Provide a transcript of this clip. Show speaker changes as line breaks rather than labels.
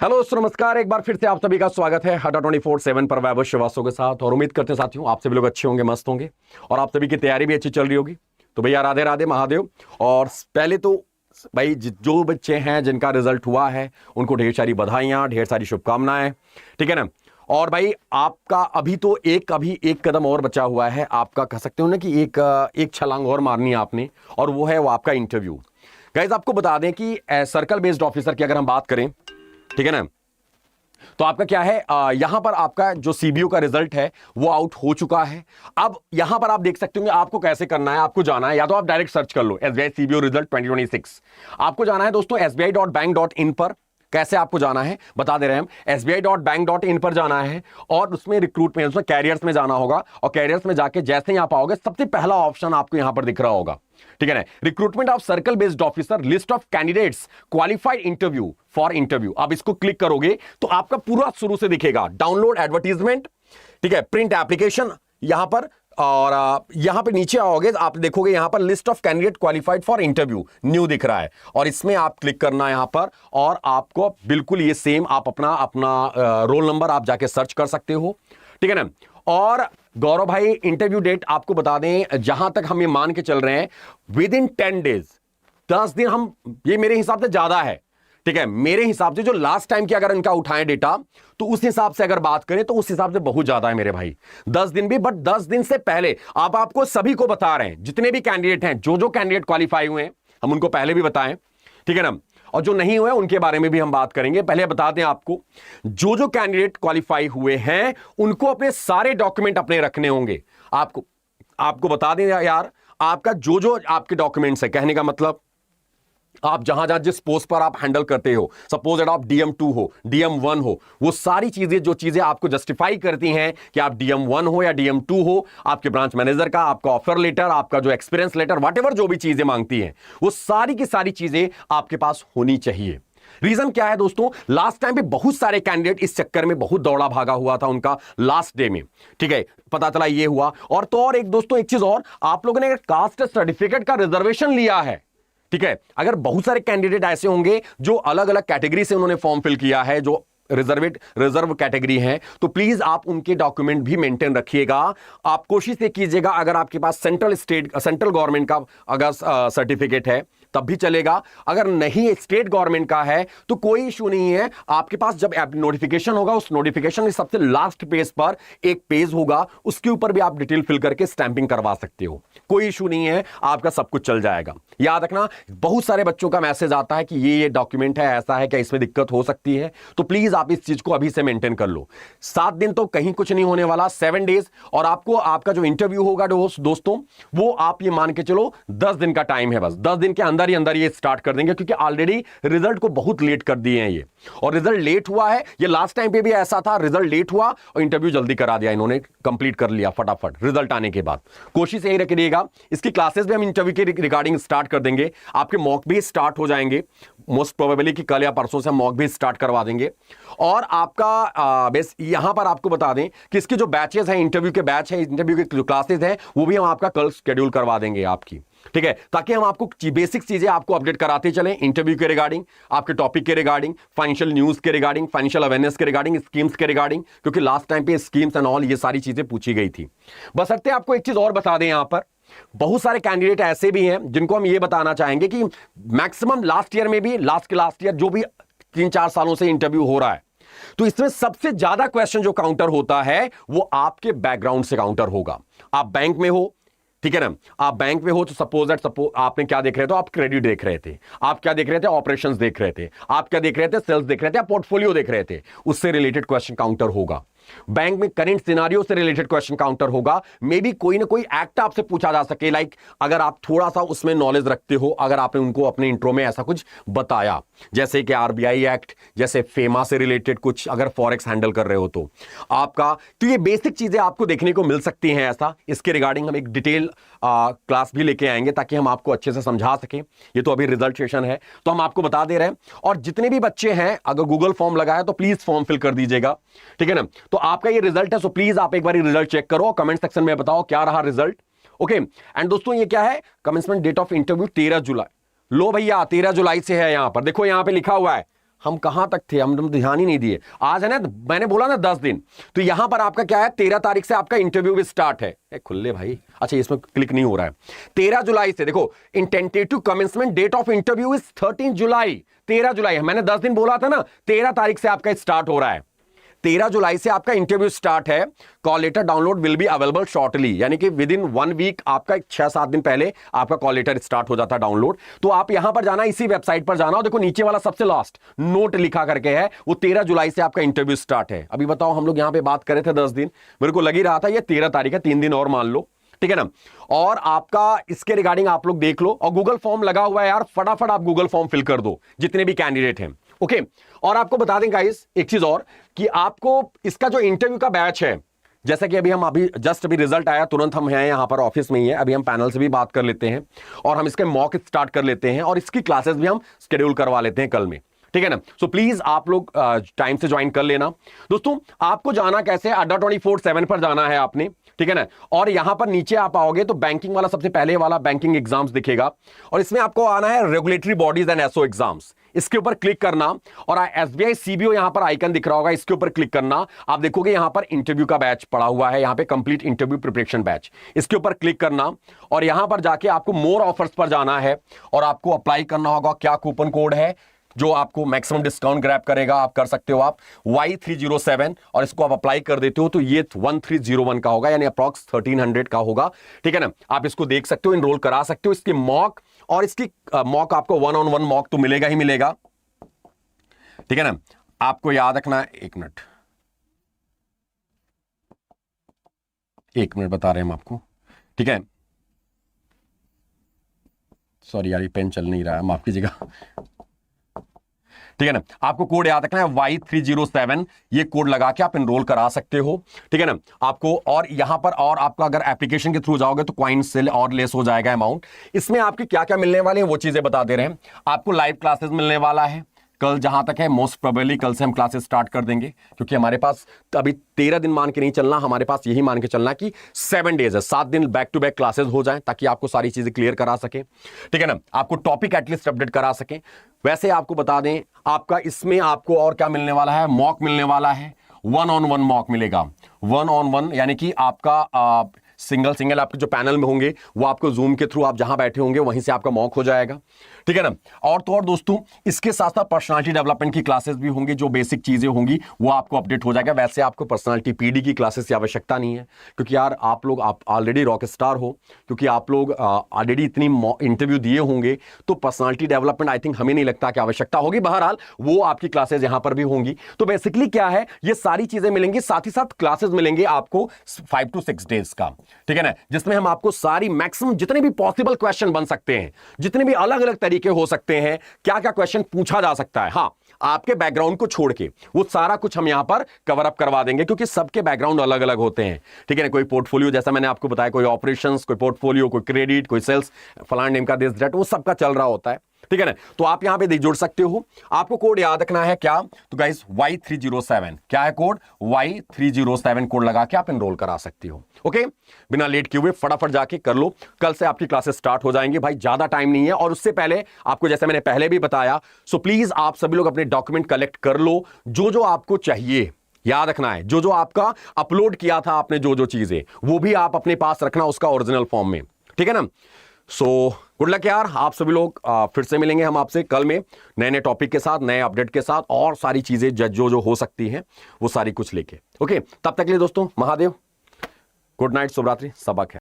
Hello दोस्तों, नमस्कार। एक बार फिर से आप सभी का स्वागत है हटा 24/7 पर वैभव श्रीवास्तव के साथ। और उम्मीद करते हैं साथियों आप सभी लोग अच्छे होंगे, मस्त होंगे और आप सभी की तैयारी भी अच्छी चल रही होगी। तो भैया राधे राधे महादेव। और पहले तो भाई जो बच्चे हैं जिनका रिजल्ट हुआ है उनको ढेर सारी बधाइयां, ढेर सारी शुभकामनाएं, ठीक है ना। और भाई आपका अभी एक कदम और बचा हुआ है। आपका कह सकते हो ना कि एक छलांग और मारनी है आपने, और वो है वो आपका इंटरव्यू। गाइस आपको बता दें कि सर्कल बेस्ड ऑफिसर की अगर हम बात करें, ठीक है ना, तो आपका क्या है, यहां पर आपका जो सीबीओ का रिजल्ट है वो आउट हो चुका है। अब यहां पर आप देख सकते होंगे आपको कैसे करना है। आपको जाना है, या तो आप डायरेक्ट सर्च कर लो एसबीआई सीबीओ रिजल्ट 2026। आपको जाना है दोस्तों sbi.bank.in पर। कैसे आपको जाना है बता दे रहे हैं हम। sbi.bank.in पर जाना है और उसमें रिक्रूटमेंट, उसमें कैरियर्स में जाना होगा। और कैरियर्स में जाके जैसे ही आप आओगे सबसे पहला ऑप्शन आपको यहां पर दिख रहा होगा, ठीक है ना, recruitment of circle based officer, list of candidates, qualified interview for interview. आप इसको क्लिक करोगे तो आपका पूरा शुरू से दिखेगा। डाउनलोड एडवर्टीजमेंट, ठीक है, प्रिंट एप्लीकेशन यहां पर। और यहां पे नीचे आओगे आप देखोगे यहां पर list of candidate qualified for interview new दिख रहा है, और इसमें आप क्लिक करना है यहां पर। और आपको बिल्कुल ये सेम आप अपना रोल नंबर आप जाके सर्च कर सकते हो, ठीक है ना। और गौरव भाई इंटरव्यू डेट आपको बता दें, जहां तक हम ये मान के चल रहे हैं विद इन 10 डेज, 10 दिन हम, ये मेरे हिसाब से ज्यादा है, ठीक है। मेरे हिसाब से जो लास्ट टाइम की अगर इनका उठाएं डेटा तो उस हिसाब से अगर बात करें तो उस हिसाब से बहुत ज्यादा है मेरे भाई, 10 दिन भी। बट 10 दिन से पहले आपको सभी को बता रहे हैं, जितने भी कैंडिडेट हैं, जो कैंडिडेट क्वालिफाई हुए हैं हम उनको पहले भी बताएं, ठीक है ना। और जो नहीं हुए उनके बारे में भी हम बात करेंगे। पहले बता दें आपको, जो कैंडिडेट क्वालिफाई हुए हैं उनको अपने सारे डॉक्यूमेंट अपने रखने होंगे। आपको बता दें यार, आपका जो आपके डॉक्यूमेंट्स है, कहने का मतलब आप जहां जहां जिस पोस्ट पर आप हैंडल करते हो, सपोज दैट आप DM2 हो, DM1 हो, वो सारी चीजें जो चीजें आपको जस्टिफाई करती हैं कि आप DM1 हो या DM2 हो, आपके ब्रांच मैनेजर का आपका ऑफर लेटर, आपका जो एक्सपीरियंस लेटर, व्हाटएवर जो भी चीजें मांगती हैं, वो सारी की सारी चीजें आपके पास होनी चाहिए। रीजन क्या है दोस्तों, लास्ट टाइम भी बहुत सारे कैंडिडेट इस चक्कर में बहुत दौड़ा भागा हुआ था उनका लास्ट डे में, ठीक है, पता चला ये हुआ। और तो और एक दोस्तों एक चीज और, आप लोगों ने अगर कास्ट सर्टिफिकेट का रिजर्वेशन लिया है, ठीक है, अगर बहुत सारे कैंडिडेट ऐसे होंगे जो अलग अलग कैटेगरी से उन्होंने फॉर्म फिल किया है, जो रिजर्व कैटेगरी है, तो प्लीज आप उनके डॉक्यूमेंट भी मेंटेन रखिएगा। आप कोशिश ये कीजिएगा, अगर आपके पास सेंट्रल गवर्नमेंट का अगर सर्टिफिकेट है तब भी चलेगा, अगर नहीं स्टेट गवर्नमेंट का है तो कोई इशू नहीं है। आपके पास जब नोटिफिकेशन होगा, उस नोटिफिकेशन के सबसे लास्ट पेज पर एक पेज होगा, उसके ऊपर भी आप डिटेल फिल करके स्टैंपिंग करवा सकते हो, कोई इशू नहीं है, आपका सब कुछ चल जाएगा। याद रखना, बहुत सारे बच्चों का मैसेज आता है कि ये डॉक्यूमेंट है, ऐसा है, क्या इसमें दिक्कत हो सकती है, तो प्लीज आप इस चीज को अभी से मेंटेन कर लो। 7 दिन तो कहीं कुछ नहीं होने वाला, 7 डेज। और आपको आपका जो इंटरव्यू होगा दोस्तों, वो आप ये मान के चलो 10 दिन का टाइम है, बस 10 दिन के अंदर ही अंदर ये स्टार्ट कर देंगे, क्योंकि ऑलरेडी रिजल्ट को बहुत लेट कर दिए हैं ये। और रिजल्ट लेट हुआ है, ये लास्ट टाइम पे भी ऐसा था, रिजल्ट लेट हुआ और इंटरव्यू जल्दी करा दिया इन्होंने, कंप्लीट कर लिया फटाफट रिजल्ट आने के बाद। कोशिश यही रखिएगा। इसकी क्लासेस भी हम इंटरव्यू के रिगार्डिंग स्टार्ट कर देंगे, आपके मॉक भी स्टार्ट हो जाएंगे, मोस्ट प्रोबेबली कि कल या परसों से मॉक भी स्टार्ट करवा देंगे। और आपका बेस यहां पर आपको बता दें कि इसके जो बैचेस हैं, इंटरव्यू के बैच है, इंटरव्यू के जो क्लासेस हैं, वो भी हम आपका कल शेड्यूल करवा देंगे आपकी, ठीक है, ताकि हम आपको बेसिक चीजें आपको अपडेट कराते चलें इंटरव्यू के रिगार्डिंग, आपके टॉपिक के रिगार्डिंग, फाइनेंशियल न्यूज के रिगार्डिंग, फाइनेंशियल अवेयरनेस के रिगार्डिंग, स्कीम्स के रिगार्डिंग, क्योंकि लास्ट टाइम पे स्कीम्स एंड ऑल ये सारी चीजें पूछी गई थी। बस सकते आपको एक चीज और बता दें, यहां पर बहुत सारे कैंडिडेट ऐसे भी हैं जिनको हम ये बताना चाहेंगे कि मैक्सिमम लास्ट ईयर में भी, लास्ट ईयर जो भी 3-4 सालों से इंटरव्यू हो रहा है, तो इसमें सबसे ज्यादा क्वेश्चन जो काउंटर होता है वो आपके बैकग्राउंड से काउंटर होगा। आप बैंक में हो, ठीक है ना, आप बैंक में हो तो सपोज आपने क्या देख रहे थे, आप क्रेडिट देख रहे थे, आप क्या देख रहे थे, ऑपरेशंस देख रहे थे, आप क्या देख रहे थे, सेल्स देख रहे थे, आप पोर्टफोलियो देख रहे थे, उससे रिलेटेड क्वेश्चन काउंटर होगा। बैंक में करंट सिनेरियो से रिलेटेड क्वेश्चन काउंटर होगा। मे बी कोई ना कोई एक्ट आपसे पूछा जा सके, लाइक अगर आप थोड़ा सा उसमें नॉलेज रखते हो, अगर आपने उनको अपने इंट्रो में ऐसा कुछ बताया, जैसे कि RBI एक्ट, जैसे फेमा से रिलेटेड कुछ, अगर फॉरेक्स हैंडल कर रहे हो तो आपका, तो ये बेसिक चीजें आपको देखने को मिल सकती हैं। ऐसा इसके रिगार्डिंग हम एक डिटेल क्लास भी लेके आएंगे ताकि हम आपको अच्छे से समझा सकें। ये तो अभी रिजल्ट सेशन है तो हम आपको बता दे रहे हैं। और जितने भी बच्चे हैं, अगर गूगल फॉर्म लगाया तो प्लीज फॉर्म फिल कर दीजिएगा, ठीक है ना। तो आपका ये रिजल्ट है, सो प्लीज आप एक बार रिजल्ट चेक करो, कमेंट सेक्शन में बताओ क्या रहा रिजल्ट, ओके। एंड दोस्तों ये क्या है, कमेंसमेंट डेट ऑफ इंटरव्यू 13 जुलाई। लो भैया 13 जुलाई से है, यहां पर देखो, यहां पे लिखा हुआ है हम कहां तक थे, हम ध्यान ही नहीं दिए। आज है ना, मैंने बोला ना 10 दिन, तो यहां पर आपका क्या है, 13 तारीख से आपका इंटरव्यू भी स्टार्ट है। खुले भाई, अच्छा इसमें क्लिक नहीं हो रहा है। 13 जुलाई से देखो, in tentative commencement date of interview is 13 July. 13 जुलाई, मैंने 10 दिन बोला था ना, 13 तारीख से आपका स्टार्ट हो रहा है। 13 जुलाई से आपका इंटरव्यू स्टार्ट है। Call letter download will be available shortly, यानी कि विद इन 1 वीक, आपका 6-7 दिन पहले आपका कॉल लेटर स्टार्ट हो जाता है डाउनलोड। तो आप यहां पर जाना, इसी वेबसाइट पर जाना, और देखो नीचे वाला सबसे लास्ट नोट लिखा करके है, वो 13 जुलाई से आपका इंटरव्यू स्टार्ट है। अभी बताओ, हम लोग यहां पे बात कर रहे थे 10 दिन, मेरे को लग ही रहा था ये 13 तारीख है, 3 दिन और मान लो, ठीक है ना। और आपका इसके रिगार्डिंग आप लोग देख लो, और गूगल फॉर्म लगा हुआ है यार, फटाफट आप गूगल फॉर्म फिल कर दो जितने भी कैंडिडेट हैं, ओके। और आपको बता दें गाइस एक चीज और, कि आपको इसका जो इंटरव्यू का बैच है, जैसा कि अभी जस्ट अभी रिजल्ट आया, तुरंत हम हैं यहां पर ऑफिस में ही है, अभी हम पैनल से भी बात कर लेते हैं और हम इसके मॉक स्टार्ट कर लेते हैं, और इसकी क्लासेस भी हम शेड्यूल करवा लेते हैं कल में, ठीक है ना। सो प्लीज आप लोग टाइम से ज्वाइन कर लेना। दोस्तों आपको जाना कैसे, अड्डा 24/7 पर जाना है आपने, ठीक है ना। और यहां पर नीचे आप आओगे तो बैंकिंग वाला सबसे पहले वाला बैंकिंग एग्जाम्स दिखेगा, और इसमें आपको आना है regulatory bodies and SO exams, इसके ऊपर क्लिक करना, और एसबीआई सीबीओ यहां पर आइकन दिख रहा होगा, इसके ऊपर क्लिक करना। आप देखोगे यहां पर इंटरव्यू का बैच पड़ा हुआ है, यहां पे कंप्लीट इंटरव्यू प्रिपरेशन बैच, इसके ऊपर क्लिक करना, और यहां पर जाके आपको मोर ऑफर्स पर जाना है, और आपको अप्लाई करना होगा। क्या कूपन कोड है जो आपको मैक्सिमम डिस्काउंट ग्रैब करेगा, आप कर सकते हो आप Y307, और इसको आप अप्लाई कर देते हो तो ये 1301 का होगा, यानी अप्रॉक्स 1300 का होगा, ठीक है ना। आप इसको देख सकते हो, इनरोल करा सकते हो। इसकी मॉक, और इसकी मॉक आपको 1-on-1 मॉक तो मिलेगा ही मिलेगा, ठीक है ना। आपको याद रखना है, एक मिनट बता रहे हैं हम आपको, ठीक है। सॉरी यार, ये पेन चल नहीं रहा है, माफ कीजिएगा, ठीक है ना। आपको कोड याद रखना है Y307, ये कोड लगा के आप एनरोल करा सकते हो, ठीक है ना आपको। और यहां पर, और आपका अगर एप्लीकेशन के थ्रू जाओगे तो क्वाइन से और लेस हो जाएगा अमाउंट। इसमें आपके क्या क्या मिलने वाले हैं वो चीजें बता दे रहे हैं। आपको लाइव क्लासेस मिलने वाला है कल, जहां तक है मोस्ट प्रोबेबली कल से हम क्लासेस स्टार्ट कर देंगे, क्योंकि हमारे पास अभी 13 दिन मान के नहीं चलना, हमारे पास यही मान के चलना कि 7 डेज है, 7 दिन बैक टू बैक क्लासेस हो जाएं, ताकि आपको सारी चीजें क्लियर करा सके, ठीक है ना। आपको टॉपिक एटलीस्ट अपडेट करा सके। वैसे आपको बता दें, आपका इसमें आपको और क्या मिलने वाला है, मॉक मिलने वाला है, 1-on-1 मॉक मिलेगा। 1-on-1 यानी कि आपका सिंगल आपके जो पैनल में होंगे वो आपको जूम के थ्रू, आप जहां बैठे होंगे वहीं से आपका मॉक हो जाएगा, ठीक है ना। और तो और दोस्तों, इसके साथ साथ पर्सनालिटी डेवलपमेंट की क्लासेस भी होंगी, जो बेसिक चीजें होंगी वो आपको अपडेट हो जाएगा। वैसे आपको पर्सनालिटी पीडी की क्लासेस की आवश्यकता नहीं है, क्योंकि यार आप लोग ऑलरेडी रॉक स्टार हो, क्योंकि आप लोग ऑलरेडी इतनी इंटरव्यू दिए होंगे, तो पर्सनालिटी डेवलपमेंट आई थिंक हमें नहीं लगता कि आवश्यकता होगी। बहरहाल वो आपकी क्लासेस यहां पर भी होंगी। तो बेसिकली क्या है, ये सारी चीजें मिलेंगी, साथ ही साथ क्लासेस मिलेंगे आपको 5 to 6 डेज का, ठीक है ना, जिसमें हम आपको सारी मैक्सिमम जितने भी पॉसिबल क्वेश्चन बन सकते हैं, जितने भी अलग अलग तरीके हो सकते हैं, क्या क्या क्वेश्चन पूछा जा सकता है, हाँ आपके बैकग्राउंड को छोड़ के वो सारा कुछ हम यहां पर कवर अप करवा देंगे, क्योंकि सबके बैकग्राउंड अलग अलग होते हैं, ठीक है ना। कोई पोर्टफोलियो, जैसा मैंने आपको बताया, कोई ऑपरेशंस, कोई पोर्टफोलियो, कोई क्रेडिट, कोई सेल्स, फलान नेम का दिस दैट, वो सबका चल रहा होता है, ठीक है ना। तो आप यहां पे जुड़ सकते हो। आपको कोड याद रखना है क्या, तो गाइस Y307, क्या है कोड, Y307 कोड लगा के आप एनरोल करा सकते हो, ओके। बिना लेट किए हुए फटाफट जाके कर लो, कल से आपकी क्लासेस स्टार्ट हो जाएंगी भाई, ज्यादा टाइम नहीं है। और उससे पहले आपको, जैसे मैंने पहले भी बताया, सो प्लीज आप सभी लोग अपने डॉक्यूमेंट कलेक्ट कर लो, जो आपको चाहिए, याद रखना है, जो आपका अपलोड किया था आपने, जो चीजें, वो भी आप अपने पास रखना उसका ओरिजिनल फॉर्म में, ठीक है ना। सो गुड लक यार, आप सभी लोग, फिर से मिलेंगे हम आपसे कल में नए टॉपिक के साथ, नए अपडेट के साथ, और सारी चीजें जो हो सकती हैं वो सारी कुछ लेके, ओके। तब तक के लिए दोस्तों, महादेव, गुड नाइट, शुभ रात्रि, सबक है।